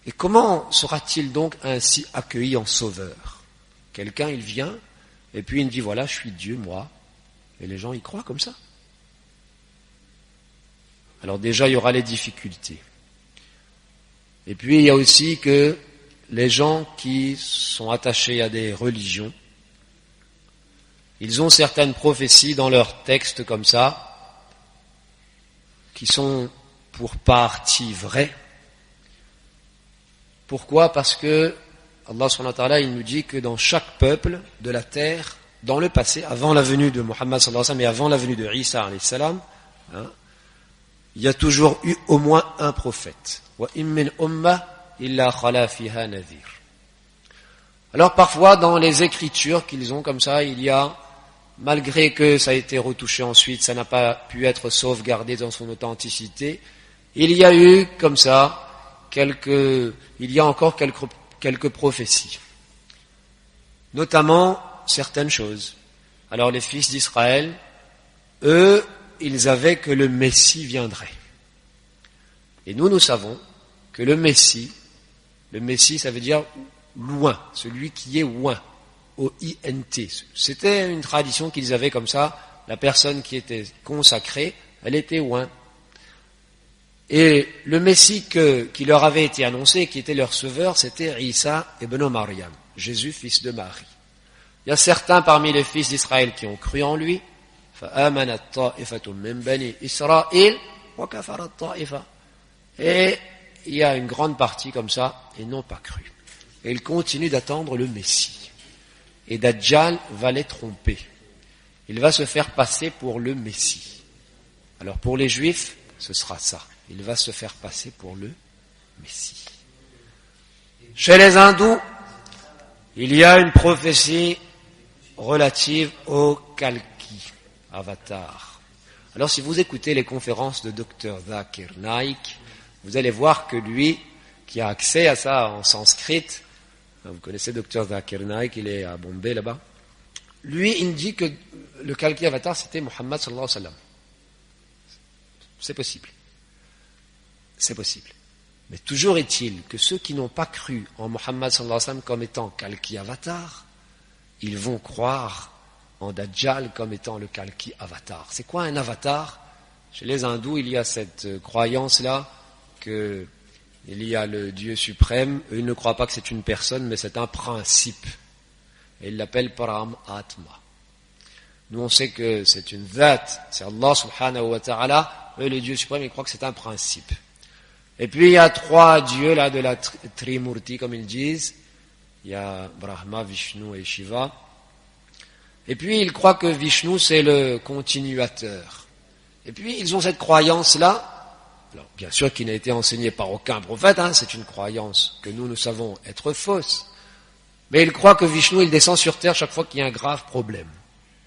Et comment sera-t-il donc ainsi accueilli en sauveur? Quelqu'un, il vient, et puis il me dit, voilà, je suis Dieu, moi. Et les gens y croient comme ça. Alors déjà, il y aura les difficultés. Et puis, il y a aussi que les gens qui sont attachés à des religions, ils ont certaines prophéties dans leurs textes comme ça, qui sont pour partie vraies. Pourquoi? Parce que Allah subhanahu wa ta'ala, il nous dit que dans chaque peuple de la terre, dans le passé, avant la venue de Muhammad sallallahu alayhi wa sallam et avant la venue de Isa alayhi salam, il y a toujours eu au moins un prophète. Wa in min ummah illa khala fiha nadhir. Alors parfois dans les écritures qu'ils ont comme ça, il y a, malgré que ça a été retouché ensuite, ça n'a pas pu être sauvegardé dans son authenticité, il y a eu comme ça il y a encore quelques prophéties. Notamment certaines choses. Alors les fils d'Israël, eux, ils avaient que le Messie viendrait. Et nous savons que le Messie, ça veut dire loin, celui qui est loin, O-I-N-T. C'était une tradition qu'ils avaient comme ça, la personne qui était consacrée, elle était loin. Et le Messie qui leur avait été annoncé, qui était leur sauveur, c'était Isa ibn Maryam, Jésus, fils de Marie. Il y a certains parmi les fils d'Israël qui ont cru en lui, فآمنت طائفة من بني إسرائيل وكفرت طائفة. Et il y a une grande partie comme ça, ils n'ont pas cru. Et ils continuent d'attendre le Messie. Et Dajjal va les tromper. Il va se faire passer pour le Messie. Alors pour les Juifs, ce sera ça. Il va se faire passer pour le Messie. Chez les hindous, il y a une prophétie relative au Kalki, Avatar. Alors si vous écoutez les conférences de Dr Zakir Naik, vous allez voir que lui, qui a accès à ça en sanskrit, vous connaissez Dr Zakir Naik, il est à Bombay là-bas, lui il dit que le Kalki Avatar c'était Muhammad sallallahu alayhi wa sallam. C'est possible. C'est possible. Mais toujours est-il que ceux qui n'ont pas cru en Muhammad sallallahu alayhi wa sallam comme étant Kalki Avatar, ils vont croire en Dajjal comme étant le Kalki Avatar. C'est quoi un avatar? Chez les hindous, il y a cette croyance-là qu'il y a le Dieu suprême. Eux, ils ne croient pas que c'est une personne, mais c'est un principe. Et ils l'appellent Param Atma. Nous, on sait que c'est une dhat, c'est Allah subhanahu wa ta'ala. Eux, le Dieu suprême, ils croient que c'est un principe. Et puis, il y a trois dieux là de la Trimurti, comme ils disent. Il y a Brahma, Vishnu et Shiva. Et puis, ils croient que Vishnu, c'est le continuateur. Et puis, ils ont cette croyance-là, alors, bien sûr, qui n'a été enseignée par aucun prophète, c'est une croyance que nous savons être fausse. Mais ils croient que Vishnu, il descend sur terre chaque fois qu'il y a un grave problème.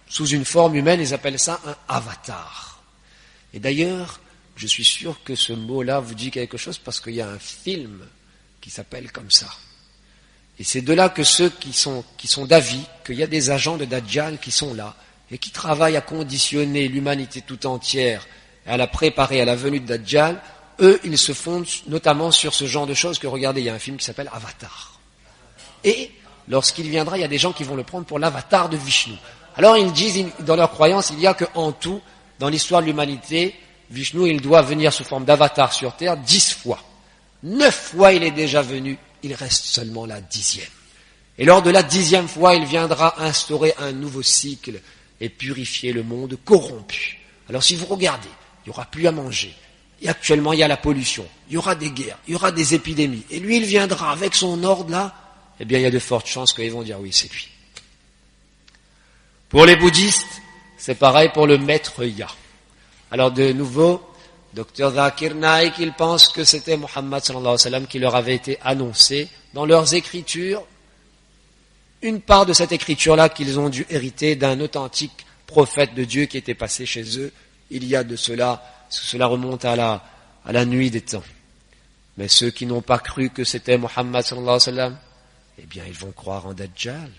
Sous une forme humaine, ils appellent ça un avatar. Et d'ailleurs, je suis sûr que ce mot-là vous dit quelque chose parce qu'il y a un film qui s'appelle comme ça. Et c'est de là que ceux qui sont d'avis qu'il y a des agents de Dajjal qui sont là et qui travaillent à conditionner l'humanité tout entière et à la préparer à la venue de Dajjal, eux, ils se fondent notamment sur ce genre de choses que, regardez, il y a un film qui s'appelle Avatar. Et lorsqu'il viendra, il y a des gens qui vont le prendre pour l'avatar de Vishnu. Alors ils disent, dans leur croyance, il y a qu'en tout, dans l'histoire de l'humanité, Vishnu, il doit venir sous forme d'avatar sur terre 10 fois. 9 fois il est déjà venu, il reste seulement la 10e. Et lors de la 10e fois, il viendra instaurer un nouveau cycle et purifier le monde corrompu. Alors si vous regardez, il n'y aura plus à manger. Et actuellement, il y a la pollution, il y aura des guerres, il y aura des épidémies. Et lui, il viendra avec son ordre là, eh bien il y a de fortes chances qu'ils vont dire oui, c'est lui. Pour les bouddhistes, c'est pareil pour le maître Ya. Alors de nouveau, Dr Zakir Naik, il pense que c'était Muhammad sallallahu alayhi wa sallam qui leur avait été annoncé dans leurs écritures, une part de cette écriture-là qu'ils ont dû hériter d'un authentique prophète de Dieu qui était passé chez eux. Il y a de cela remonte à la nuit des temps. Mais ceux qui n'ont pas cru que c'était Muhammad sallallahu alayhi wa sallam, eh bien ils vont croire en Dajjal.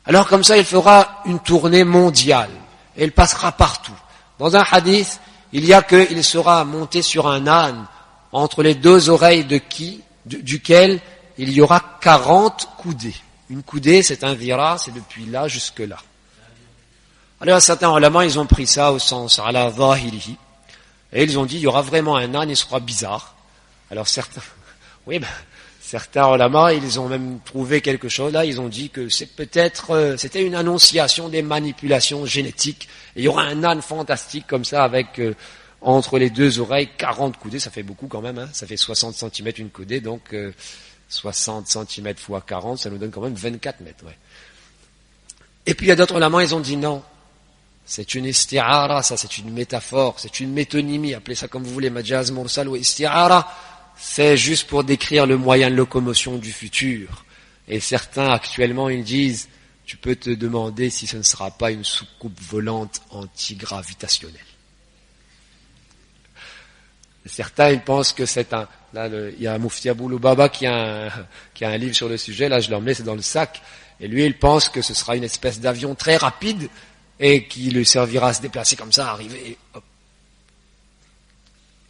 Alors comme ça, il fera une tournée mondiale et il passera partout. Dans un hadith, il y a qu'il sera monté sur un âne entre les deux oreilles de qui? duquel il y aura 40 coudées. Une coudée, c'est un dhira, c'est depuis là jusque là. Alors certains ulama, ils ont pris ça au sens ala dhahirihi, et ils ont dit il y aura vraiment un âne, il sera bizarre. Alors certains ulama, ils ont même trouvé quelque chose là, ils ont dit que c'était une annonciation des manipulations génétiques, et il y aura un âne fantastique comme ça avec entre les deux oreilles 40 coudées, ça fait beaucoup quand même, hein, ça fait 60 cm une coudée, donc 60 cm fois 40, ça nous donne quand même 24 mètres. Ouais. Et puis il y a d'autres ulama, ils ont dit non, c'est une isti'ara, ça c'est une métaphore, c'est une métonymie, appelez ça comme vous voulez, majaz mursal ou isti'ara, c'est juste pour décrire le moyen de locomotion du futur. Et certains actuellement ils disent, tu peux te demander si ce ne sera pas une soucoupe volante antigravitationnelle. Certains ils pensent que c'est il y a un Mufti Abou Lubaba qui a un livre sur le sujet, là je l'emmène, c'est dans le sac, et lui il pense que ce sera une espèce d'avion très rapide et qui lui servira à se déplacer comme ça, arriver, et hop.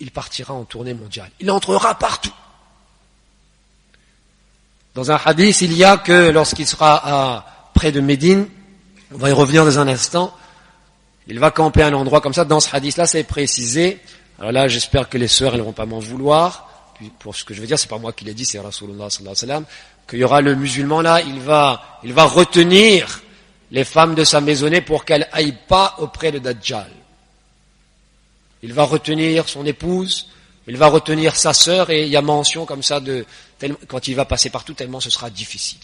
Il partira en tournée mondiale. Il entrera partout. Dans un hadith, il y a que lorsqu'il sera près de Médine, on va y revenir dans un instant, il va camper à un endroit comme ça. Dans ce hadith-là, c'est précisé. Alors là, j'espère que les sœurs, elles ne vont pas m'en vouloir. Puis pour ce que je veux dire, c'est pas moi qui l'ai dit, c'est Rasulullah sallallahu alayhi wa sallam, qu'il y aura le musulman là, il va retenir les femmes de sa maisonnée pour qu'elles aillent pas auprès de Dajjal. Il va retenir son épouse, il va retenir sa sœur, et il y a mention comme ça quand il va passer partout, tellement ce sera difficile.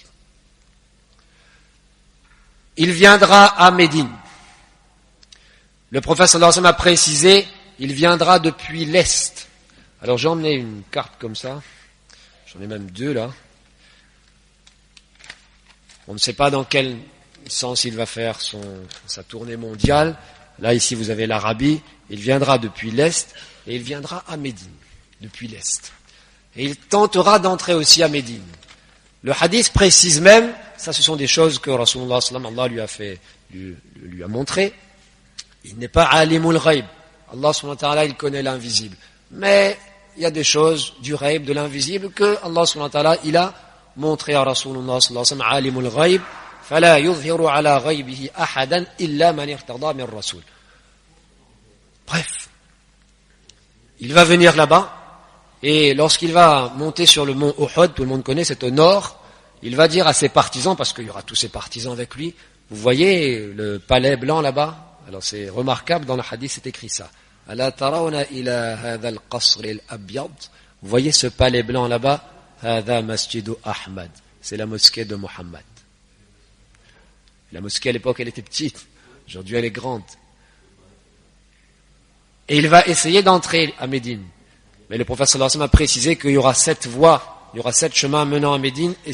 Il viendra à Médine. Le prophète sallallahu alayhi wa sallam a précisé, il viendra depuis l'Est. Alors j'ai emmené une carte comme ça, j'en ai même deux là. On ne sait pas dans quel sens il va faire sa tournée mondiale. Là, ici, vous avez l'Arabie. Il viendra depuis l'Est et il viendra à Médine, depuis l'Est. Et il tentera d'entrer aussi à Médine. Le hadith précise même, ça ce sont des choses que Rasulullah sallallahu alayhi wa sallam lui a montré. Il n'est pas alimul ghaib. Allah subhanahu wa ta'ala, il connaît l'invisible. Mais il y a des choses du ghaib, de l'invisible, que Allah subhanahu wa ta'ala, il a montré à Rasulullah sallallahu alayhi wa sallam, alimul ghaib. فلا يظهر على غيبه أحدا إلا من ارتضى من رسول. Bref, il va venir là-bas, et lorsqu'il va monter sur le mont Uhud, tout le monde connaît, c'est au nord, il va dire à ses partisans, parce qu'il y aura tous ses partisans avec lui, vous voyez le palais blanc là-bas? Alors c'est remarquable, dans le hadith c'est écrit ça. ألا ترون إلى هذا القصر الأبيض. Vous voyez ce palais blanc là-bas? هذا مسجد أحمد. C'est la mosquée de Mohammed. La mosquée à l'époque elle était petite, aujourd'hui elle est grande. Et il va essayer d'entrer à Médine. Mais le prophète sallallahu alayhi wa sallam a précisé qu'il y aura 7 voies, il y aura 7 chemins menant à Médine, et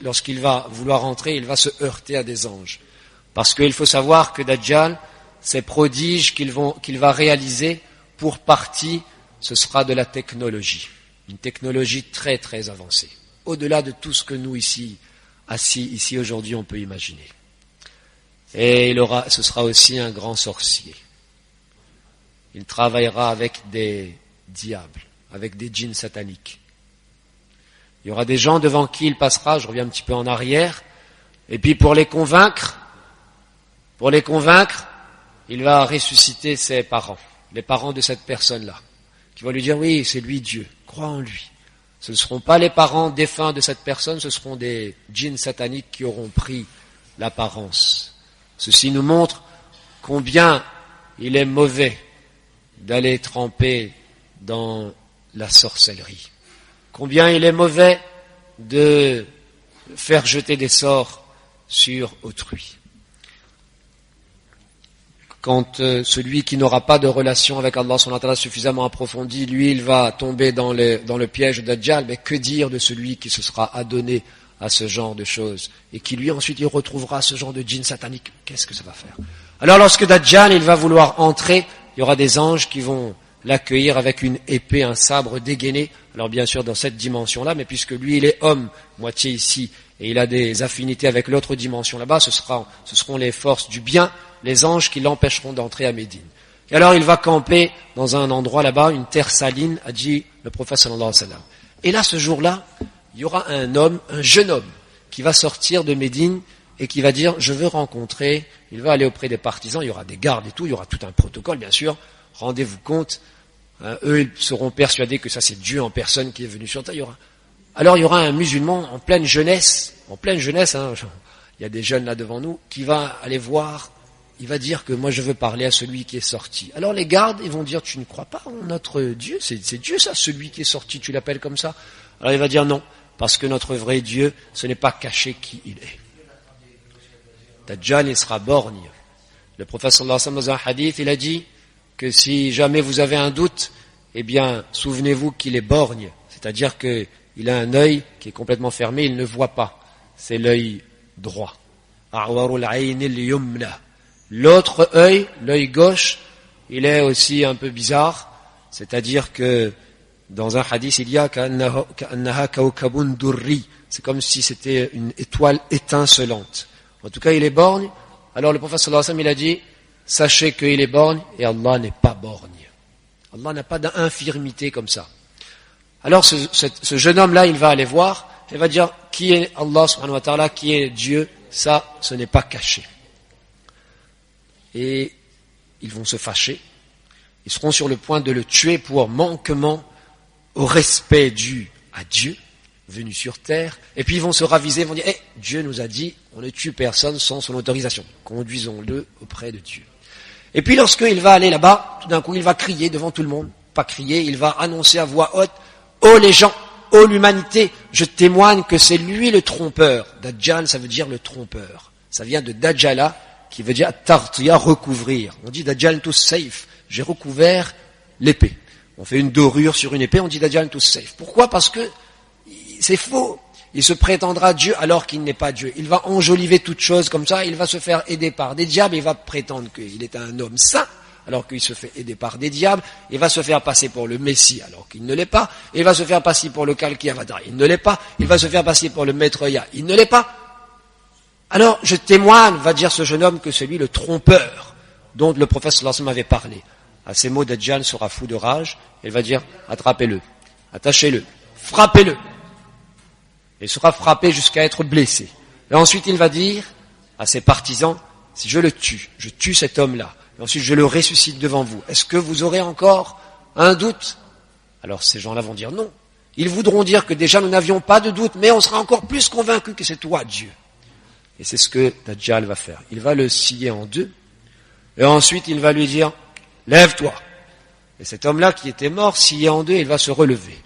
lorsqu'il va vouloir entrer, il va se heurter à des anges. Parce qu'il faut savoir que Dajjal, ces prodiges qu'il va réaliser, pour partie, ce sera de la technologie. Une technologie très très avancée. Au-delà de tout ce que nous assis ici aujourd'hui, on peut imaginer. Et ce sera aussi un grand sorcier. Il travaillera avec des diables, avec des djinns sataniques. Il y aura des gens devant qui il passera, je reviens un petit peu en arrière, et puis pour les convaincre, il va ressusciter ses parents, les parents de cette personne-là, qui vont lui dire, oui, c'est lui Dieu, crois en lui. Ce ne seront pas les parents défunts de cette personne, ce seront des djinns sataniques qui auront pris l'apparence. Ceci nous montre combien il est mauvais d'aller tremper dans la sorcellerie. Combien il est mauvais de faire jeter des sorts sur autrui. Quand celui qui n'aura pas de relation avec Allah subhanahu wa ta'ala suffisamment approfondie, lui, il va tomber dans le piège de Dajjal, mais que dire de celui qui se sera adonné à ce genre de choses, et qui lui ensuite il retrouvera ce genre de djinn satanique? Qu'est-ce que ça va faire? Alors lorsque Dajjal il va vouloir entrer, il y aura des anges qui vont l'accueillir avec une épée, un sabre dégainé, alors bien sûr dans cette dimension-là, mais puisque lui il est homme, moitié ici, et il a des affinités avec l'autre dimension là-bas, ce seront les forces du bien, les anges qui l'empêcheront d'entrer à Médine. Et alors il va camper dans un endroit là-bas, une terre saline, a dit le prophète sallallahu alayhi wa sallam. Et là, ce jour-là, il y aura un jeune homme, qui va sortir de Médine et qui va dire, je veux rencontrer, il va aller auprès des partisans, il y aura des gardes et tout, il y aura tout un protocole, bien sûr, rendez-vous compte, eux, ils seront persuadés que ça c'est Dieu en personne qui est venu sur terre. Alors il y aura un musulman en pleine jeunesse, il y a des jeunes là devant nous, qui va aller voir, il va dire que moi je veux parler à celui qui est sorti. Alors les gardes, ils vont dire, tu ne crois pas en notre Dieu, c'est Dieu ça, celui qui est sorti, tu l'appelles comme ça. Alors il va dire non, parce que notre vrai Dieu, ce n'est pas caché qui il est. Dajjal, il sera borgne. Le prophète sallallahu alayhi wa sallam, dans un hadith, il a dit que si jamais vous avez un doute, eh bien, souvenez-vous qu'il est borgne. C'est-à-dire qu'il a un œil qui est complètement fermé, il ne voit pas. C'est l'œil droit. L'autre œil, l'œil gauche, il est aussi un peu bizarre. C'est-à-dire que dans un hadith, il y a ka'annaha kawkabun durri. C'est comme si c'était une étoile étincelante. En tout cas, il est borgne. Alors le prophète sallallahu alayhi wa sallam, il a dit, sachez qu'il est borgne et Allah n'est pas borgne. Allah n'a pas d'infirmité comme ça. Alors ce jeune homme-là, il va aller voir, il va dire, qui est Allah subhanahu wa ta'ala, qui est Dieu, ça, ce n'est pas caché. Et ils vont se fâcher. Ils seront sur le point de le tuer pour manquement au respect dû à Dieu, venu sur terre, et puis ils vont se raviser, ils vont dire, Dieu nous a dit, on ne tue personne sans son autorisation, conduisons-le auprès de Dieu. Et puis lorsqu'il va aller là-bas, tout d'un coup il va crier devant tout le monde, pas crier, il va annoncer à voix haute, ô les gens, ô l'humanité, je témoigne que c'est lui le trompeur. Dajjal, ça veut dire le trompeur. Ça vient de Dajjala, qui veut dire tartiya, recouvrir. On dit Dajjal to safe, j'ai recouvert l'épée. On fait une dorure sur une épée, on dit Dajjal to safe. Pourquoi? Parce que c'est faux. Il se prétendra Dieu alors qu'il n'est pas Dieu. Il va enjoliver toute chose comme ça, il va se faire aider par des diables, il va prétendre qu'il est un homme saint, alors qu'il se fait aider par des diables, il va se faire passer pour le Messie alors qu'il ne l'est pas, il va se faire passer pour le Kalki Avadar, il ne l'est pas, il va se faire passer pour le Maître Ya, il ne l'est pas. Alors, je témoigne, va dire ce jeune homme, que c'est lui le trompeur dont le prophète sallallahu alayhi wa sallam avait parlé. À ces mots, Dajjal sera fou de rage, il va dire, attrapez-le, attachez-le, frappez-le. Il sera frappé jusqu'à être blessé. Et ensuite, il va dire à ses partisans, si je le tue, je tue cet homme-là, et ensuite je le ressuscite devant vous, est-ce que vous aurez encore un doute? Alors ces gens-là vont dire non. Ils voudront dire que déjà nous n'avions pas de doute, mais on sera encore plus convaincus que c'est toi, Dieu. Et c'est ce que Dajjal va faire. Il va le scier en deux, et ensuite il va lui dire, lève-toi. Et cet homme-là qui était mort, scié en deux, il va se relever.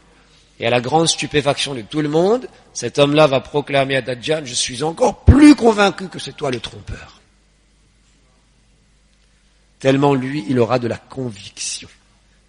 Et à la grande stupéfaction de tout le monde, cet homme-là va proclamer à Dajjal, je suis encore plus convaincu que c'est toi le trompeur. Tellement lui, il aura de la conviction.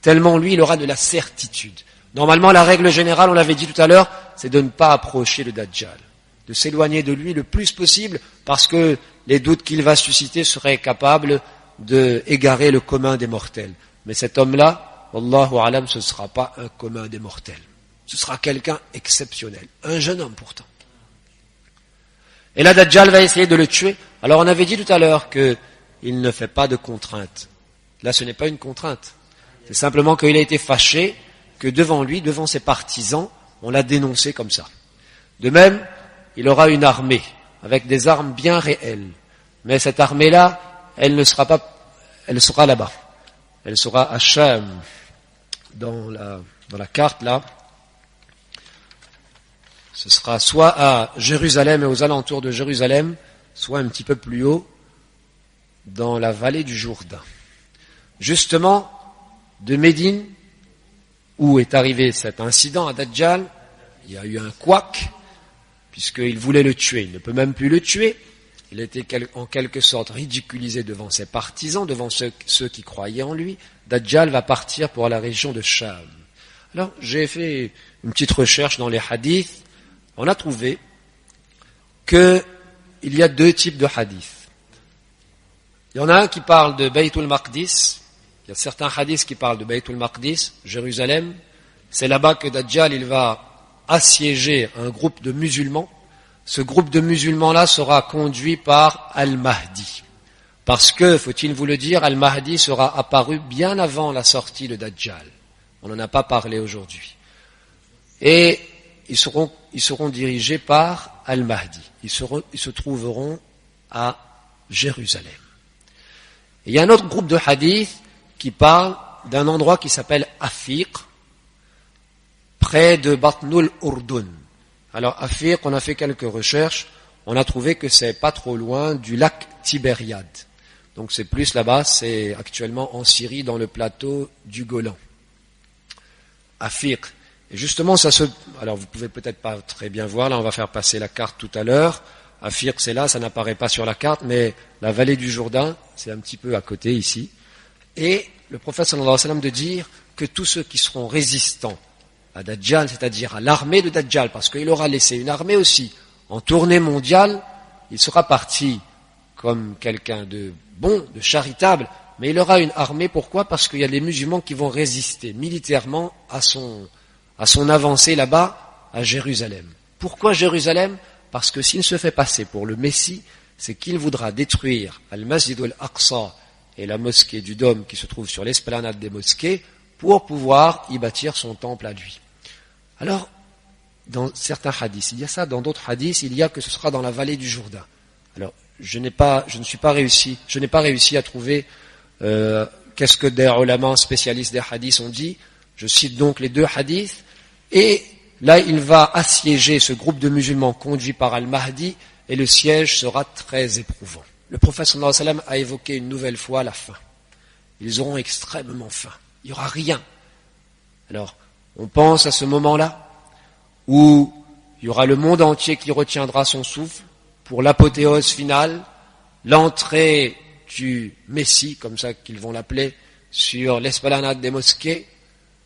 Tellement lui, il aura de la certitude. Normalement, la règle générale, on l'avait dit tout à l'heure, c'est de ne pas approcher le Dajjal. De s'éloigner de lui le plus possible, parce que les doutes qu'il va susciter seraient capables d'égarer le commun des mortels. Mais cet homme-là, Wallahu alam, ce ne sera pas un commun des mortels. Ce sera quelqu'un exceptionnel. Un jeune homme pourtant. Et là, Dajjal va essayer de le tuer. Alors on avait dit tout à l'heure qu'il ne fait pas de contrainte. Là, ce n'est pas une contrainte. C'est simplement qu'il a été fâché que devant lui, devant ses partisans, on l'a dénoncé comme ça. De même, il aura une armée avec des armes bien réelles. Mais cette armée-là, elle ne sera pas, elle sera là-bas. Elle sera à Sham, dans la carte là. Ce sera soit à Jérusalem et aux alentours de Jérusalem, soit un petit peu plus haut, dans la vallée du Jourdain. Justement, de Médine, où est arrivé cet incident à Dajjal, il y a eu un couac, puisqu'il voulait le tuer. Il ne peut même plus le tuer. Il était en quelque sorte ridiculisé devant ses partisans, devant ceux qui croyaient en lui. Dajjal va partir pour la région de Sham. Alors, j'ai fait une petite recherche dans les hadiths. On a trouvé qu'il y a deux types de hadiths. Il y en a un qui parle de Baytul Maqdis. Il y a certains hadiths qui parlent de Baytul Maqdis, Jérusalem. C'est là-bas que Dajjal, il va assiéger un groupe de musulmans. Ce groupe de musulmans-là sera conduit par Al-Mahdi. Parce que, faut-il vous le dire, Al-Mahdi sera apparu bien avant la sortie de Dajjal. On n'en a pas parlé aujourd'hui. et ils seront dirigés par Al-Mahdi. Ils se trouveront à Jérusalem. Et il y a un autre groupe de hadiths qui parle d'un endroit qui s'appelle Afiq, près de Batnul Urdun. Alors Afiq, on a fait quelques recherches, on a trouvé que c'est pas trop loin du lac Tibériade. Donc c'est plus là-bas, c'est actuellement en Syrie, dans le plateau du Golan. Afiq. Et justement, alors vous pouvez peut-être pas très bien voir, là on va faire passer la carte tout à l'heure. Afiq, c'est là, ça n'apparaît pas sur la carte, mais la vallée du Jourdain, c'est un petit peu à côté ici. Et le prophète sallallahu alayhi wa sallam de dire que tous ceux qui seront résistants à Dajjal, c'est-à-dire à l'armée de Dajjal, parce qu'il aura laissé une armée aussi en tournée mondiale, il sera parti comme quelqu'un de bon, de charitable, mais il aura une armée, pourquoi? Parce qu'il y a les musulmans qui vont résister militairement à son avancée là-bas, à Jérusalem. Pourquoi Jérusalem? Parce que s'il se fait passer pour le Messie, c'est qu'il voudra détruire Al-Masjid al-Aqsa et la mosquée du Dôme qui se trouve sur l'esplanade des mosquées pour pouvoir y bâtir son temple à lui. Alors, dans certains hadiths, il y a ça, dans d'autres hadiths, il y a que ce sera dans la vallée du Jourdain. Alors, je n'ai pas réussi à trouver qu'est-ce que des ulama spécialistes des hadiths ont dit. Je cite donc les deux hadiths, et là, il va assiéger ce groupe de musulmans conduit par Al-Mahdi, et le siège sera très éprouvant. Le prophète sallallahu alayhi wa sallam a évoqué une nouvelle fois la faim. Ils auront extrêmement faim. Il n'y aura rien. Alors, on pense à ce moment-là où il y aura le monde entier qui retiendra son souffle pour l'apothéose finale, l'entrée du Messie, comme ça qu'ils vont l'appeler, sur l'esplanade des mosquées,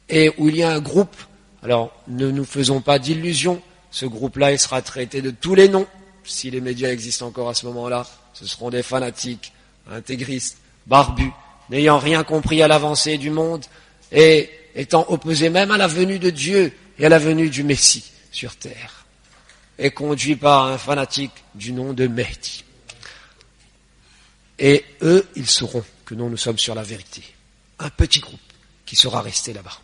et où il y a un groupe. Alors, ne nous faisons pas d'illusions, ce groupe-là, il sera traité de tous les noms, si les médias existent encore à ce moment-là. Ce seront des fanatiques, intégristes, barbus, n'ayant rien compris à l'avancée du monde, et étant opposés même à la venue de Dieu et à la venue du Messie sur terre, et conduits par un fanatique du nom de Mehdi. Et eux, ils sauront que nous sommes sur la vérité. Un petit groupe qui sera resté là-bas.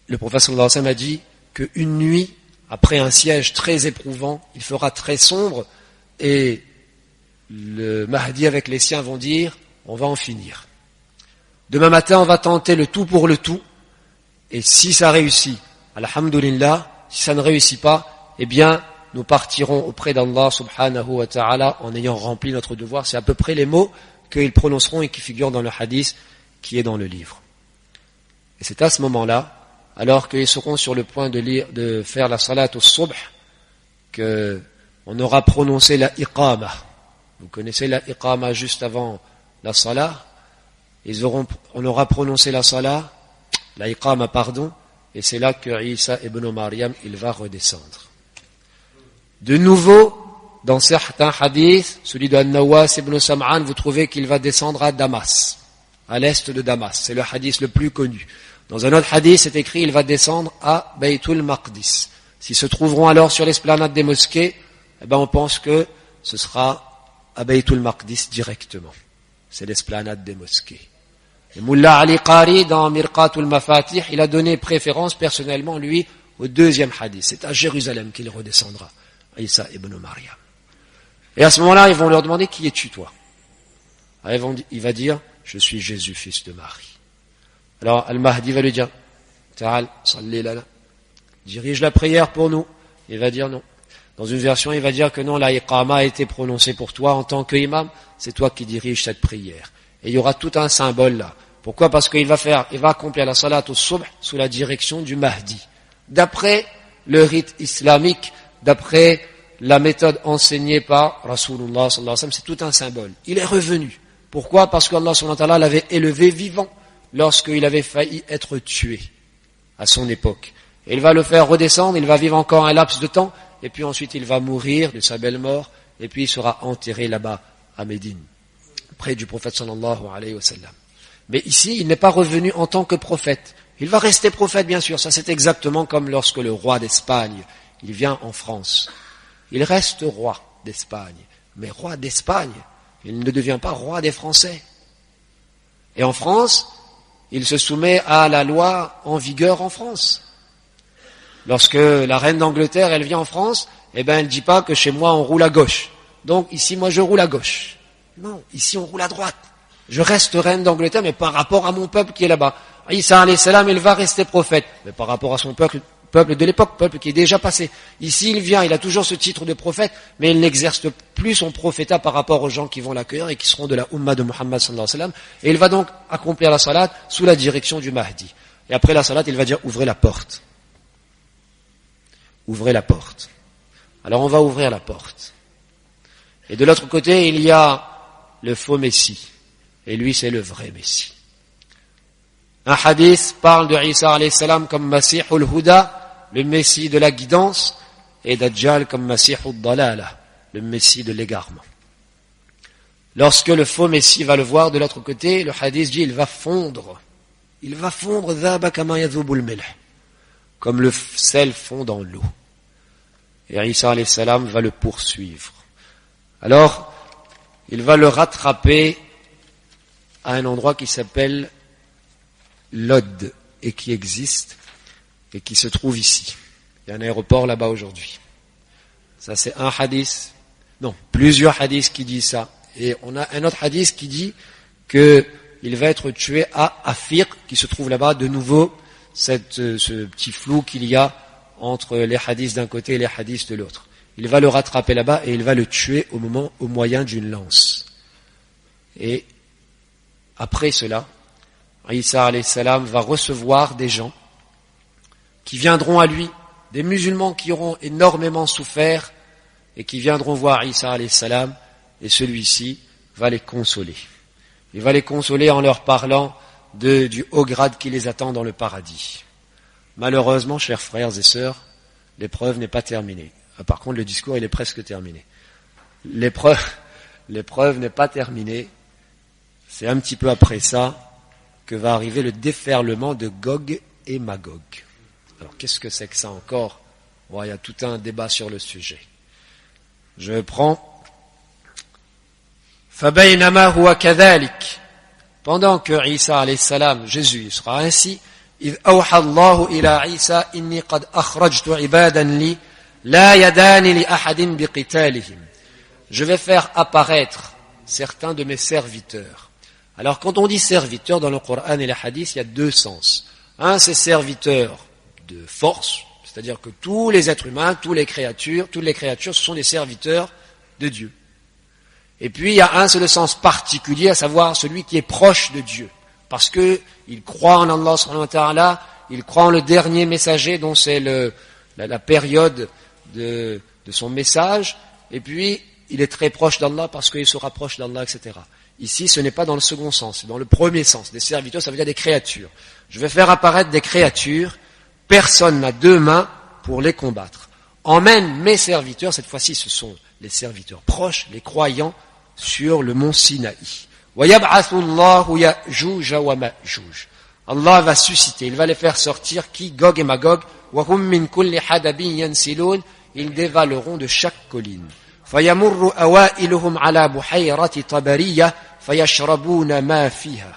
Le prophète sallallahu alayhi wa sallam a dit qu'une nuit, après un siège très éprouvant, il fera très sombre, et le Mahdi avec les siens vont dire, on va en finir. Demain matin, on va tenter le tout pour le tout, et si ça réussit, alhamdulillah, si ça ne réussit pas, eh bien, nous partirons auprès d'Allah subhanahu wa ta'ala en ayant rempli notre devoir. C'est à peu près les mots qu'ils prononceront et qui figurent dans le hadith qui est dans le livre. Et c'est à ce moment-là, alors qu'ils seront sur le point de faire la salat au subh, qu'on aura prononcé la iqama. Vous connaissez la iqama juste avant la salat. On aura prononcé la salat, la iqama, pardon, et c'est là que Isa ibn Maryam, il va redescendre. De nouveau, dans certains hadiths, celui de An-Nawas ibn Sam'an, vous trouvez qu'il va descendre à Damas, à l'est de Damas. C'est le hadith le plus connu. Dans un autre hadith, c'est écrit, il va descendre à Baytul Maqdis. S'ils se trouveront alors sur l'esplanade des mosquées, eh ben on pense que ce sera à Baytul Maqdis directement. C'est l'esplanade des mosquées. Et Mullah Ali Qari, dans Mirqatul Mafatih, il a donné préférence personnellement, lui, au deuxième hadith. C'est à Jérusalem qu'il redescendra, Isa ibn Maryam. Et à ce moment-là, ils vont leur demander, qui es-tu toi? Alors, il va dire, je suis Jésus, fils de Marie. Alors, Al-Mahdi va lui dire, Ta'al, salli lana, dirige la prière pour nous. Il va dire non. Dans une version, il va dire que non, la iqama a été prononcée pour toi en tant qu'imam, c'est toi qui diriges cette prière. Et il y aura tout un symbole là. Pourquoi? Parce qu'il va accomplir la salat au subh sous la direction du Mahdi. D'après le rite islamique, d'après la méthode enseignée par Rasulullah sallallahu alayhi wa sallam, c'est tout un symbole. Il est revenu. Pourquoi? Parce qu'Allah subhanahu wa ta'ala l'avait élevé vivant lorsqu'il avait failli être tué à son époque. Et il va le faire redescendre, il va vivre encore un laps de temps, et puis ensuite il va mourir de sa belle mort, et puis il sera enterré là-bas à Médine, près du prophète sallallahu alayhi wa sallam. Mais ici, il n'est pas revenu en tant que prophète. Il va rester prophète, bien sûr. Ça, c'est exactement comme lorsque le roi d'Espagne, il vient en France. Il reste roi d'Espagne. Mais roi d'Espagne, il ne devient pas roi des Français. Et en France, il se soumet à la loi en vigueur en France. Lorsque la reine d'Angleterre, elle vient en France, eh ben, elle dit pas que chez moi on roule à gauche. Donc, ici, moi, je roule à gauche. Non, ici, on roule à droite. Je reste reine d'Angleterre, mais par rapport à mon peuple qui est là-bas. Isa alayhi salam, il va rester prophète, mais par rapport à son peuple de l'époque, peuple qui est déjà passé. Ici, il vient, il a toujours ce titre de prophète, mais il n'exerce plus son prophétat par rapport aux gens qui vont l'accueillir et qui seront de la Ummah de Muhammad sallallahu alayhi wa sallam. Et il va donc accomplir la salat sous la direction du Mahdi. Et après la salat, il va dire, ouvrez la porte. Ouvrez la porte. Alors on va ouvrir la porte. Et de l'autre côté, il y a le faux Messie. Et lui, c'est le vrai Messie. Un hadith parle de Isa alayhi salam comme Masihul Huda, le Messie de la guidance, et Dajjal comme Masihul Dalala, le Messie de l'égarement. Lorsque le faux Messie va le voir de l'autre côté, le hadith dit, il va fondre. Il va fondre dhaba kama yadhubul milh, comme le sel fond dans l'eau. Et Isa alayhi salam va le poursuivre. Alors, il va le rattraper à un endroit qui s'appelle Lod et qui existe et qui se trouve ici. Il y a un aéroport là-bas aujourd'hui. Ça c'est un hadith, non, plusieurs hadiths qui disent ça. Et on a un autre hadith qui dit que il va être tué à Afiq, qui se trouve là-bas. De nouveau, ce petit flou qu'il y a entre les hadiths d'un côté et les hadiths de l'autre. Il va le rattraper là-bas et il va le tuer au moyen d'une lance. Et après cela, Isa alayhi salam va recevoir des gens qui viendront à lui, des musulmans qui auront énormément souffert et qui viendront voir Isa alayhi salam, et celui-ci va les consoler. Il va les consoler en leur parlant du haut grade qui les attend dans le paradis. Malheureusement, chers frères et sœurs, l'épreuve n'est pas terminée. Par contre, le discours, il est presque terminé. L'épreuve n'est pas terminée. C'est un petit peu après ça que va arriver le déferlement de Gog et Magog. Alors, qu'est-ce que c'est que ça encore? Bon, il y a tout un débat sur le sujet. Je prends فَبَيْنَمَا هُوَ كَذَلِكَ. Pendant que Isa alayhi salam, Jésus, sera ainsi, إِذْ أَوْحَى اللَّهُ إِلَى عِيسَى إِنِّي قَدْ أَخْرَجْتُ عِبَادًا لِي لَا يَدَانِ لِأَحَدٍ بِقِتَالِهِمْ. Je vais faire apparaître certains de mes serviteurs. Alors, quand on dit serviteur dans le Coran et les hadiths, il y a deux sens. Un, c'est serviteur de force, c'est-à-dire que tous les êtres humains, toutes les créatures, ce sont des serviteurs de Dieu. Et puis, il y a un, c'est le sens particulier, à savoir celui qui est proche de Dieu. Parce que il croit en Allah subhanahu wa ta'ala, il croit en le dernier messager, dont c'est la période de son message, et puis, il est très proche d'Allah parce qu'il se rapproche d'Allah, etc. Ici, ce n'est pas dans le second sens, c'est dans le premier sens. Des serviteurs, ça veut dire des créatures. Je vais faire apparaître des créatures, personne n'a deux mains pour les combattre. Emmène mes serviteurs, cette fois-ci ce sont les serviteurs proches, les croyants, sur le mont Sinaï. وَيَبْعَثُ اللَّهُ يَأْجُوجَ وَمَأْجُوجَ. Allah va susciter, il va les faire sortir, qui? Gog et Magog. وَهُمْ مِنْ كُلِّ حَدَبٍ يَنْسِلُونَ. Ils dévaleront de chaque colline. فَيَمُرُّ أَوَائِلُهُمْ عَلَى بُحَيْرَةِ طَبَرِيَّةٍ فَيَشْرَبُونَ مَا فِيهَا.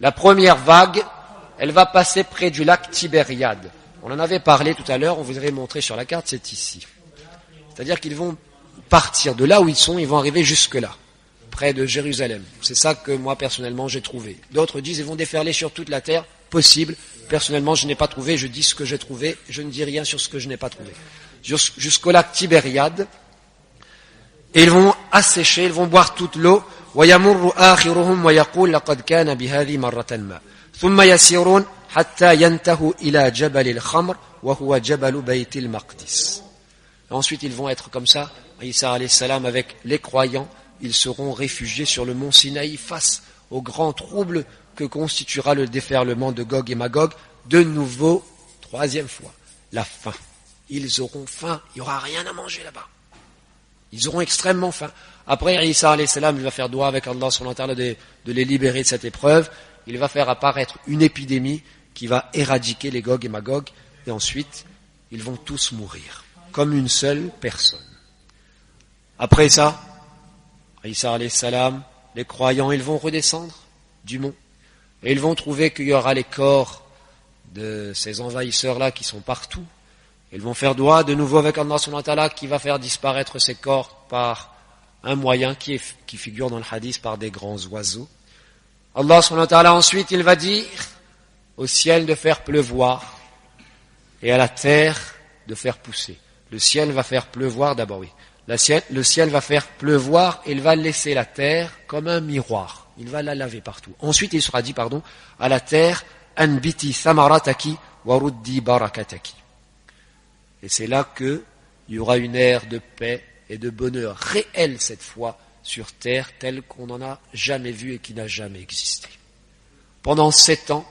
La première vague, elle va passer près du lac Tibériade. On en avait parlé tout à l'heure, on vous avait montré sur la carte, c'est ici. C'est-à-dire qu'ils vont partir de là où ils sont, ils vont arriver jusque-là, près de Jérusalem. C'est ça que moi, personnellement, j'ai trouvé. D'autres disent, ils vont déferler sur toute la terre, possible. Personnellement, je n'ai pas trouvé, je dis ce que j'ai trouvé, je ne dis rien sur ce que je n'ai pas trouvé. Jusqu'au lac Tibériade, et ils vont assécher, ils vont boire toute l'eau. وَيَمُرُّ آخِرُهُمْ وَيَقُولُ لَقَدْ كَانَ بِهَذِهِ مَرَّةً مَا ثُمَّ يَسِيرُونَ حَتَّى يَنْتَهُوا إِلَى جَبَلِ الْخَمْرِ وَهُوَ جَبَلُ بَيْتِ الْمَقْدِسِ. Ensuite, ils vont être comme ça, Isa alayhi salam avec les croyants, ils seront réfugiés sur le mont Sinaï face au grand trouble que constituera le déferlement de Gog et Magog. De nouveau, troisième fois, la faim. Ils auront faim, il n'y aura rien à manger là-bas. Ils auront extrêmement faim. Après, Isa alayhi salam, il va faire dua avec Allah subhanahu wa ta'ala de les libérer de cette épreuve. Il va faire apparaître une épidémie qui va éradiquer les Gog et Magog. Et ensuite, ils vont tous mourir, comme une seule personne. Après ça, Isa alayhi salam, les croyants, ils vont redescendre du mont. Et ils vont trouver qu'il y aura les corps de ces envahisseurs-là qui sont partout. Ils vont faire doigt de nouveau avec Allah subhanahu wa ta'ala qui va faire disparaître ces corps par un moyen qui figure dans le hadith par des grands oiseaux. Allah subhanahu wa ta'ala ensuite il va dire au ciel de faire pleuvoir et à la terre de faire pousser. Le ciel va faire pleuvoir d'abord, oui. Le ciel va faire pleuvoir et il va laisser la terre comme un miroir. Il va la laver partout. Ensuite il sera dit, à la terre, anbiti thamarataki wa ruddi barakataki. Et c'est là qu'il y aura une ère de paix et de bonheur réel cette fois sur terre, telle qu'on n'en a jamais vu et qui n'a jamais existé. Pendant 7 ans,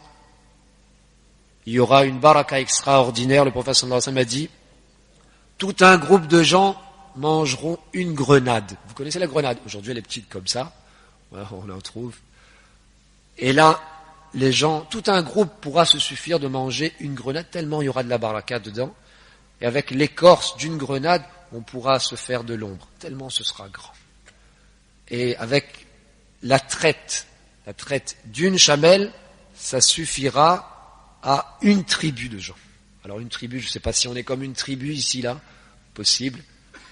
il y aura une baraka extraordinaire. Le prophète sallallahu alayhi wa sallam a dit, tout un groupe de gens mangeront une grenade. Vous connaissez la grenade? Aujourd'hui elle est petite comme ça, ouais, on en trouve. Et là, les gens, tout un groupe pourra se suffire de manger une grenade, tellement il y aura de la baraka dedans. Et avec l'écorce d'une grenade, on pourra se faire de l'ombre, tellement ce sera grand. Et avec la traite d'une chamelle, ça suffira à une tribu de gens. Alors une tribu, je ne sais pas si on est comme une tribu ici, là, possible.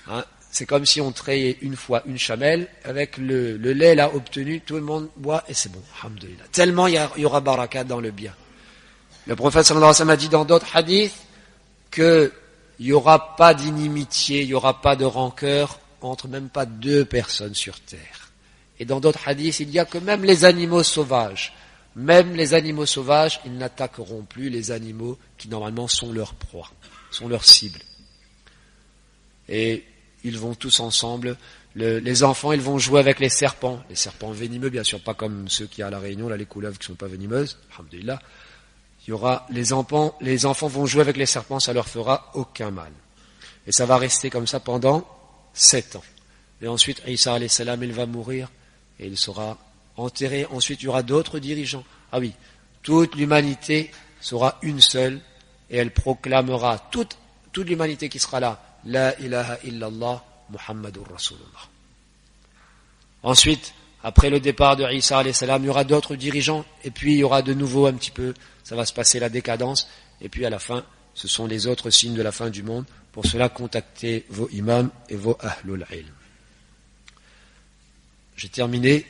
Hein, c'est comme si on trayait une fois une chamelle, avec le lait là obtenu, tout le monde boit et c'est bon, alhamdoulilah. Tellement il y aura baraka dans le bien. Le prophète sallallahu alayhi wa sallam a dit dans d'autres hadiths que il n'y aura pas d'inimitié, il n'y aura pas de rancœur entre même pas 2 personnes sur terre. Et dans d'autres hadiths, il y a que même les animaux sauvages, ils n'attaqueront plus les animaux qui normalement sont leur proie, sont leur cible. Et ils vont tous ensemble, les enfants, ils vont jouer avec les serpents venimeux, bien sûr, pas comme ceux qui y a à la Réunion, là, les couleuvres qui sont pas venimeuses, alhamdoulilah. Il y aura les enfants vont jouer avec les serpents, ça leur fera aucun mal. Et ça va rester comme ça pendant 7 ans. Et ensuite, Isa alayhi salam, il va mourir et il sera enterré. Ensuite, il y aura d'autres dirigeants. Ah oui, toute l'humanité sera une seule et elle proclamera, toute l'humanité qui sera là, La ilaha illallah Muhammadur Rasulullah. Ensuite, après le départ de Isa alayhi salam, il y aura d'autres dirigeants et puis il y aura de nouveau un petit peu, ça va se passer la décadence et puis à la fin, ce sont les autres signes de la fin du monde. Pour cela, contactez vos imams et vos ahlul ilm. J'ai terminé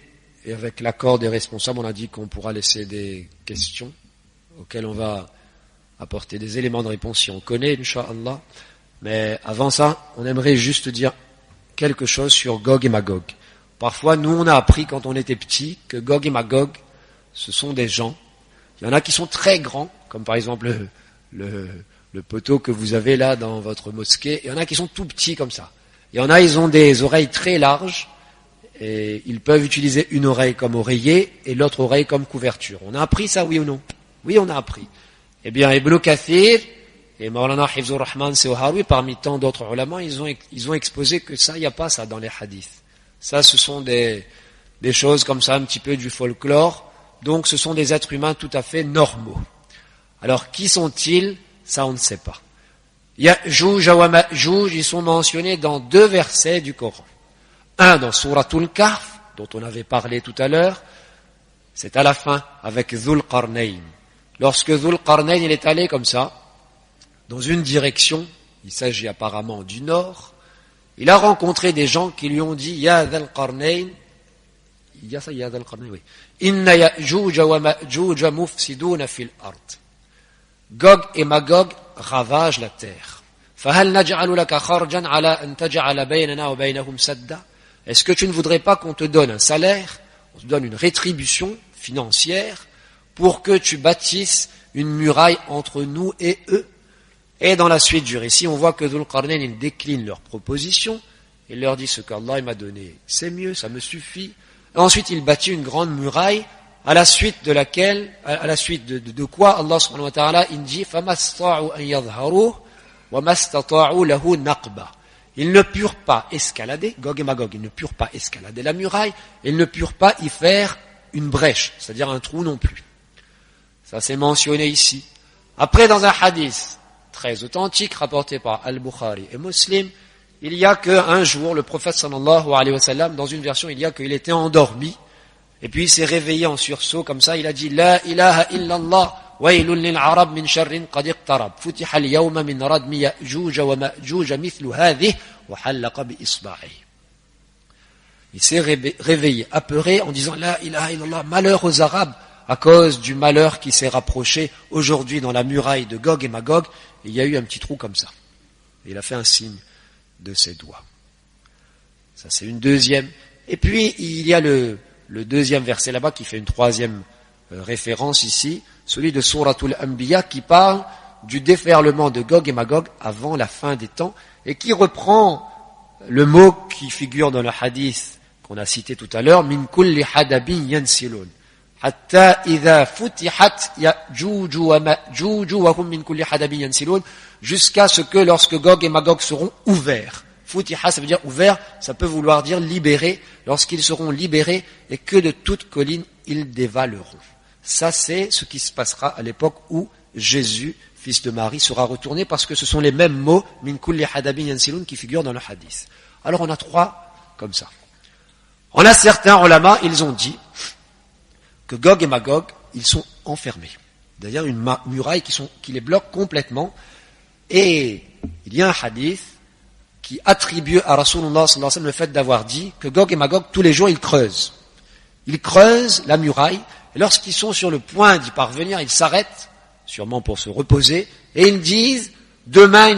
et avec l'accord des responsables, on a dit qu'on pourra laisser des questions auxquelles on va apporter des éléments de réponse si on connaît, Inch'Allah. Mais avant ça, on aimerait juste dire quelque chose sur Gog et Magog. Parfois, nous, on a appris quand on était petit que Gog et Magog, ce sont des gens. Il y en a qui sont très grands, comme par exemple le poteau que vous avez là dans votre mosquée. Il y en a qui sont tout petits comme ça. Il y en a, ils ont des oreilles très larges et ils peuvent utiliser une oreille comme oreiller et l'autre oreille comme couverture. On a appris ça, oui ou non? Oui, on a appris. Eh bien, Ibn Kathir et Maulana Hifzur Rahman Sewharoui, parmi tant d'autres ulama, ils ont exposé que ça, il n'y a pas ça dans les hadiths. Ça, ce sont des choses comme ça, un petit peu du folklore. Donc, ce sont des êtres humains tout à fait normaux. Alors, qui sont-ils? Ça, on ne sait pas. Ya'juj wa Ma'juj, ils sont mentionnés dans 2 versets du Coran. Un dans Suratul Kahf, dont on avait parlé tout à l'heure. C'est à la fin, avec Dhul Qarnayn. Lorsque Dhul Qarnayn, il est allé comme ça, dans une direction, il s'agit apparemment du nord, il a rencontré des gens qui lui ont dit, Ya Dhul Qarnayn, il y a ça, Ya Dhul Qarnayn, oui. Inna Ya'juj wa Ma'juj mufsiduna fil ard. Gog et Magog ravagent la terre. Fahal naj'alu laka kharjan ala an taj'ala baynana wa baynahum sadda? Est-ce que tu ne voudrais pas qu'on te donne un salaire, on te donne une rétribution financière pour que tu bâtisses une muraille entre nous et eux? Et dans la suite du récit, on voit que Dhul Qarnayn, il décline leur proposition, il leur dit ce qu'Allah m'a donné, c'est mieux, ça me suffit. Et ensuite, il bâtit une grande muraille, à la suite de laquelle, à la suite de quoi Allah subhanahu wa ta'ala, il dit, فَمَسْتَعُوا أَنْ يَظْهَرُوهُ وَمَسْتَطَعُوا لَهُ نَقْبًا. Ils ne purent pas escalader, Gog et Magog, ils ne purent pas escalader la muraille, ils ne purent pas y faire une brèche, c'est-à-dire un trou non plus. Ça c'est mentionné ici. Après, dans un hadith très authentique, rapporté par Al-Bukhari et Muslim, il y a qu'un jour, le prophète sallallahu alayhi wa sallam, dans une version, il y a qu'il était endormi, et puis il s'est réveillé en sursaut, comme ça, il a dit, La ilaha illallah, ويل للعرب من شر قد اقترب فتح اليوم من ردم يأجوج ومأجوج مثل هذه وحلق بإصبعه. Il s'est réveillé, apeuré, en disant La ilaha illallah, malheur aux Arabes, à cause du malheur qui s'est rapproché aujourd'hui dans la muraille de Gog et Magog. Il y a eu un petit trou comme ça. Et il a fait un signe de ses doigts. Ça, c'est une deuxième. Et puis, il y a le deuxième verset là-bas qui fait une troisième référence ici, celui de Suratul Anbiya qui parle du déferlement de Gog et Magog avant la fin des temps et qui reprend le mot qui figure dans le hadith qu'on a cité tout à l'heure, min kulli hadabin yansilun. Hatta idha futihat ya'juju wa ma'juju wa hum min kulli hadabin yansilun, jusqu'à ce que lorsque Gog et Magog seront ouverts. Futiha, ça veut dire ouvert, ça peut vouloir dire libérés, lorsqu'ils seront libérés et que de toute colline ils dévaleront. Ça, c'est ce qui se passera à l'époque où Jésus, fils de Marie, sera retourné, parce que ce sont les mêmes mots, min kulli hadabin yansilun, qui figurent dans le hadith. Alors on a trois comme ça. On a certains ulama, ils ont dit que Gog et Magog, ils sont enfermés. D'ailleurs, une muraille qui les bloque complètement. Et il y a un hadith qui attribue à Rasulullah sallallahu alayhi wa sallam le fait d'avoir dit que Gog et Magog, tous les jours, ils creusent. Ils creusent la muraille, et lorsqu'ils sont sur le point d'y parvenir, ils s'arrêtent, sûrement pour se reposer, et ils disent, demain,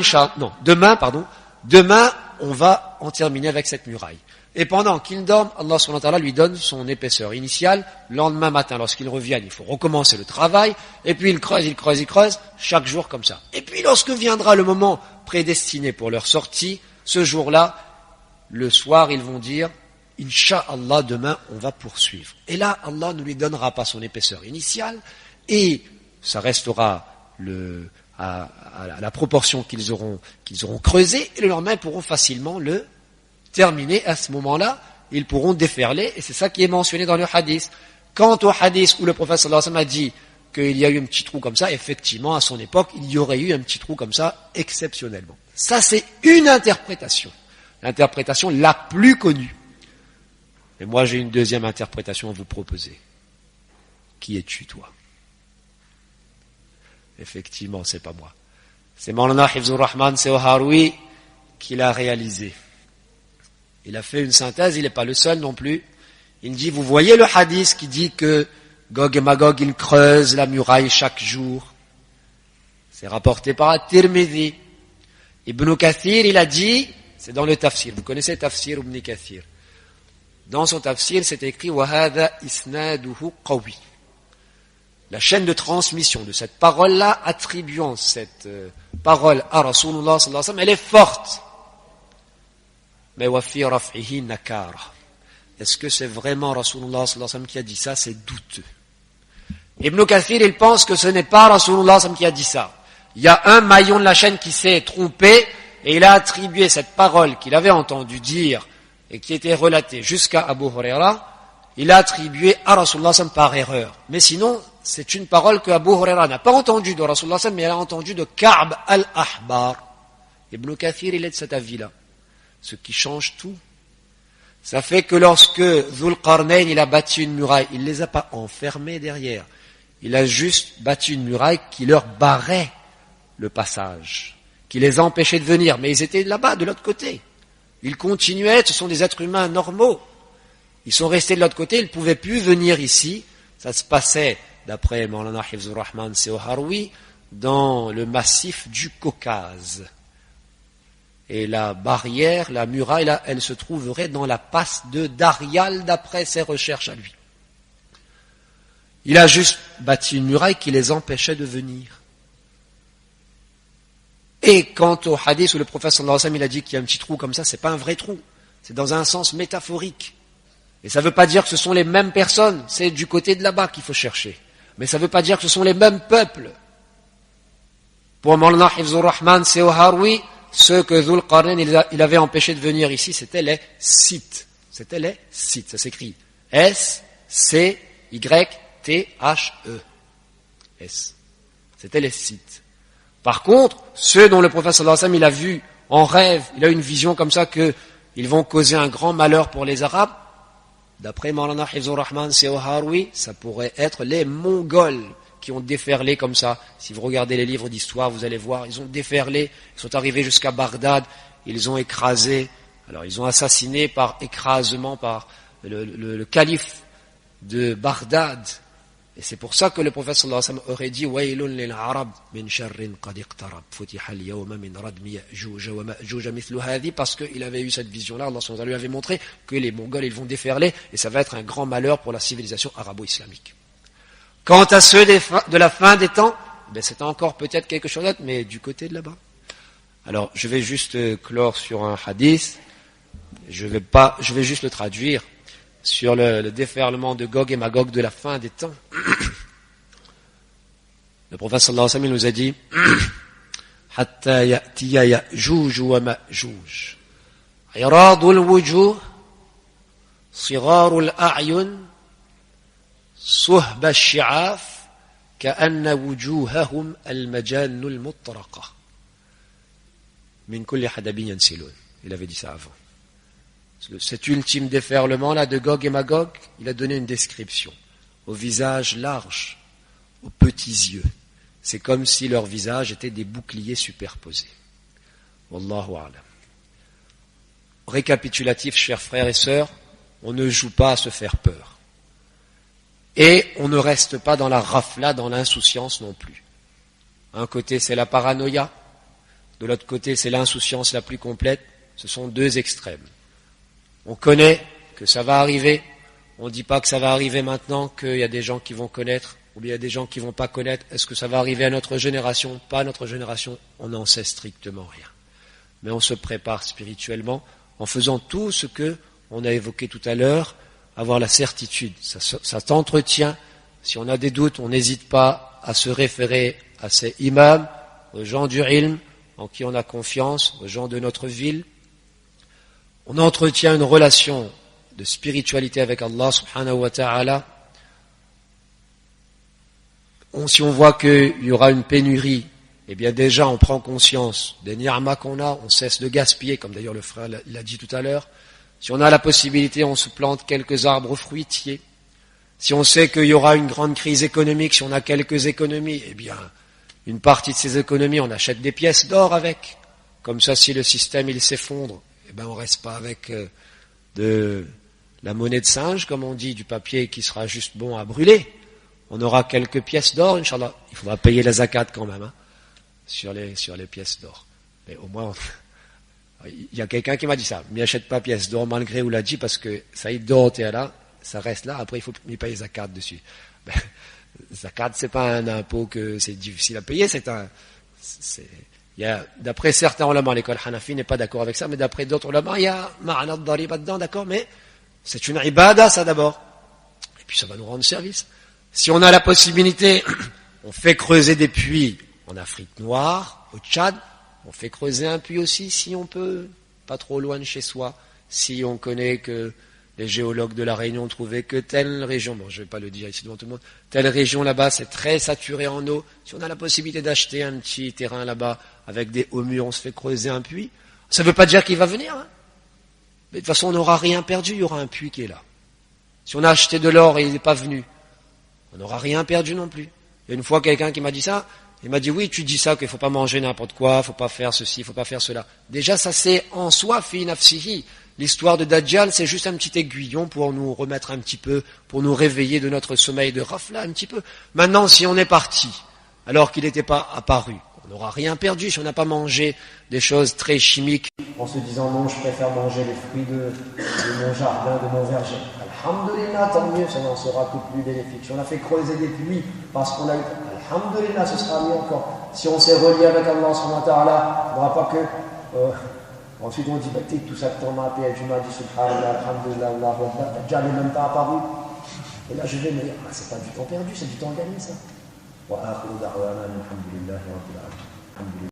on va en terminer avec cette muraille. Et pendant qu'ils dorment, Allah subhanahu wa ta'ala lui donne son épaisseur initiale. Le lendemain matin, lorsqu'ils reviennent, il faut recommencer le travail, et puis ils creusent, chaque jour comme ça. Et puis lorsque viendra le moment prédestiné pour leur sortie, ce jour-là, le soir, ils vont dire, Inch'Allah, demain, on va poursuivre. Et là, Allah ne lui donnera pas son épaisseur initiale, et ça restera à la proportion qu'ils auront creusé, et le lendemain, ils pourront facilement le terminer. À ce moment-là, ils pourront déferler, et c'est ça qui est mentionné dans le hadith. Quant au hadith où le prophète sallallahu alayhi wa sallam a dit qu'il y a eu un petit trou comme ça, effectivement, à son époque, il y aurait eu un petit trou comme ça, exceptionnellement. Ça, c'est une interprétation. L'interprétation la plus connue. Mais moi, j'ai une deuxième interprétation à vous proposer. Qui es-tu, toi? Effectivement, c'est pas moi. C'est Maulana Hifzur Rahman Seoharoui qui l'a réalisé. Il a fait une synthèse, il n'est pas le seul non plus. Il dit, vous voyez le hadith qui dit que Gog et Magog, ils creusent la muraille chaque jour. C'est rapporté par At-Tirmidhi. Ibn Kathir, il a dit, c'est dans le tafsir. Vous connaissez tafsir Ibn Kathir. Dans son tafsir, c'est écrit, وَهَذَا إِسْنَادُهُ قَوِي. La chaîne de transmission de cette parole-là, attribuant cette parole à Rasulullah sallallahu alayhi wa sallam, elle est forte. Mais وَفِي رَفْعِهِ نَكَارًا. Est-ce que c'est vraiment Rasulullah sallallahu alayhi wa sallam qui a dit ça? C'est douteux. Ibn Kathir, il pense que ce n'est pas Rasulullah sallallahu alayhi wa sallam qui a dit ça. Il y a un maillon de la chaîne qui s'est trompé, et il a attribué cette parole qu'il avait entendu dire, et qui était relatée jusqu'à Abu Huraira, il a attribué à Rasulullah sallallahu alayhi wa sallam par erreur. Mais sinon, c'est une parole que Abu Huraira n'a pas entendue de Rasulullah sallallahu alayhi wa sallam, mais elle a entendue de Ka'b al-Ahbar. Ibn Kathir, il est de cet avis-là. Ce qui change tout. Ça fait que lorsque Dhul Qarnayn, il a bâti une muraille, il ne les a pas enfermés derrière. Il a juste bâti une muraille qui leur barrait le passage, qui les empêchait de venir. Mais ils étaient là-bas, de l'autre côté. Ils continuaient, ce sont des êtres humains normaux. Ils sont restés de l'autre côté, ils ne pouvaient plus venir ici. Ça se passait, d'après Maulana Hifzur Rahman Seoharoui, dans le massif du Caucase. Et la barrière, la muraille, là, elle se trouverait dans la passe de Darial, d'après ses recherches à lui. Il a juste bâti une muraille qui les empêchait de venir. Et quant au hadith où le prophète sallallahu alayhi wa sallam, il a dit qu'il y a un petit trou comme ça, c'est pas un vrai trou. C'est dans un sens métaphorique. Et ça veut pas dire que ce sont les mêmes personnes, c'est du côté de là-bas qu'il faut chercher. Mais ça veut pas dire que ce sont les mêmes peuples. Pour Maulana Hifzur Rahman Seoharoui, ceux que Dhul Qarnayn il avait empêché de venir ici, c'était les Scythes. C'était les Scythes. Ça s'écrit S-C-Y-T-H-E. S. C'était les Scythes. Par contre, ceux dont le prophète sallallahu alayhi wa sallam, il a vu en rêve, il a une vision comme ça que ils vont causer un grand malheur pour les Arabes, d'après Maulana Hifzur Rahman Seoharoui, ça pourrait être les Mongols qui ont déferlé comme ça. Si vous regardez les livres d'histoire, vous allez voir, ils ont déferlé, ils sont arrivés jusqu'à Bagdad, ils ont écrasé, alors ils ont assassiné par écrasement par le calife de Bagdad. Et c'est pour ça que le prophète sallallahu alayhi wa sallam aurait dit Waylun lil arab min sharrin qad iqtarab futiha al-yawma min radmi ya'juj wa ma'juj mithlu hadhi, parce qu'il avait eu cette vision-là, Allah subhanahu wa ta'ala lui avait montré que les Mongols ils vont déferler et ça va être un grand malheur pour la civilisation arabo-islamique. Quant à ceux de la fin des temps, ben c'est encore peut-être quelque chose d'autre, mais du côté de là-bas. Alors, je vais juste clore sur un hadith, je vais juste le traduire, sur le déferlement de Gog et Magog de la fin des temps. Le prophète sallallahu alayhi wa sallam il nous a dit Hatta ya'tiya ya'juj wa ma'juj iradul wujuh صغار الأعين صهب الشعاف كأن وجوههم المجان المطرقة من كل حدب ينسلون. Il avait dit ça avant. Cet ultime déferlement là de Gog et Magog, il a donné une description. Au visage large, aux petits yeux. C'est comme si leurs visages étaient des boucliers superposés. Wallahu a'lam. Récapitulatif, chers frères et sœurs, on ne joue pas à se faire peur. Et on ne reste pas dans la rafla, dans l'insouciance non plus. Un côté c'est la paranoïa, de l'autre côté c'est l'insouciance la plus complète. Ce sont deux extrêmes. On connaît que ça va arriver, on ne dit pas que ça va arriver maintenant, qu'il y a des gens qui vont connaître, ou bien il y a des gens qui ne vont pas connaître. Est-ce que ça va arriver à notre génération? Pas à notre génération, on n'en sait strictement rien. Mais on se prépare spirituellement en faisant tout ce que on a évoqué tout à l'heure, avoir la certitude. Ça t'entretient. Si on a des doutes, on n'hésite pas à se référer à ces imams, aux gens du ilm, en qui on a confiance, aux gens de notre ville. On entretient une relation de spiritualité avec Allah subhanahu wa ta'ala. Si on voit qu'il y aura une pénurie, eh bien déjà on prend conscience des ni'mas qu'on a, on cesse de gaspiller, comme d'ailleurs le frère l'a dit tout à l'heure. Si on a la possibilité, on se plante quelques arbres fruitiers. Si on sait qu'il y aura une grande crise économique, si on a quelques économies, eh bien une partie de ces économies, on achète des pièces d'or avec. Comme ça, si le système il s'effondre, eh ben on reste pas avec de la monnaie de singe, comme on dit, du papier qui sera juste bon à brûler. On aura quelques pièces d'or, Inch'Allah. Il faudra payer la zakat quand même, hein, sur les pièces d'or. Mais au moins, il y a quelqu'un qui m'a dit ça. Mais achète pas pièces d'or malgré où l'a dit, parce que ça y d'or, t'es là, ça reste là, après il faut y payer zakat dessus. Ben, zakat, c'est pas un impôt que c'est difficile à payer, d'après certains ulama, l'école Hanafi n'est pas d'accord avec ça, mais d'après d'autres ulama, il y a ma'ana ad-dariba dedans, d'accord, mais c'est une ibada, ça d'abord. Et puis ça va nous rendre service. Si on a la possibilité, on fait creuser des puits en Afrique noire, au Tchad, on fait creuser un puits aussi si on peut, pas trop loin de chez soi, si on connaît que les géologues de la Réunion ont trouvé que telle région, bon je ne vais pas le dire ici devant tout le monde, telle région là-bas c'est très saturé en eau, si on a la possibilité d'acheter un petit terrain là-bas avec des hauts murs, on se fait creuser un puits, ça ne veut pas dire qu'il va venir, hein. Mais de toute façon on n'aura rien perdu, il y aura un puits qui est là. Si on a acheté de l'or et il n'est pas venu, on n'aura rien perdu non plus. Il y a une fois quelqu'un qui m'a dit ça, il m'a dit oui tu dis ça qu'il ne faut pas manger n'importe quoi, il ne faut pas faire ceci, il ne faut pas faire cela. Déjà ça c'est en soi, fi nafsihi. L'histoire de Dajjal, c'est juste un petit aiguillon pour nous remettre un petit peu, pour nous réveiller de notre sommeil de rafla un petit peu. Maintenant, si on est parti, alors qu'il n'était pas apparu, on n'aura rien perdu si on n'a pas mangé des choses très chimiques. En se disant non, je préfère manger les fruits de mon jardin, de mon verger. Alhamdulillah, tant mieux, ça n'en sera que plus bénéfique. Si on a fait creuser des puits parce qu'on a eu... Alhamdulillah, ce sera mieux encore. Si on s'est relié avec Allah subhanahu wa ta'ala, il ne faudra pas que... Ensuite on dit, tout ça que t'en as appelé, tu m'as dit, subhanallah, alhamdulillah, Allahu Akbar, Dajjal n'est même pas apparu. Et là je vais me dire, c'est pas du temps perdu, c'est du temps gagné ça. Wa akhiru da'wana alhamdulillahi rabbil alamin.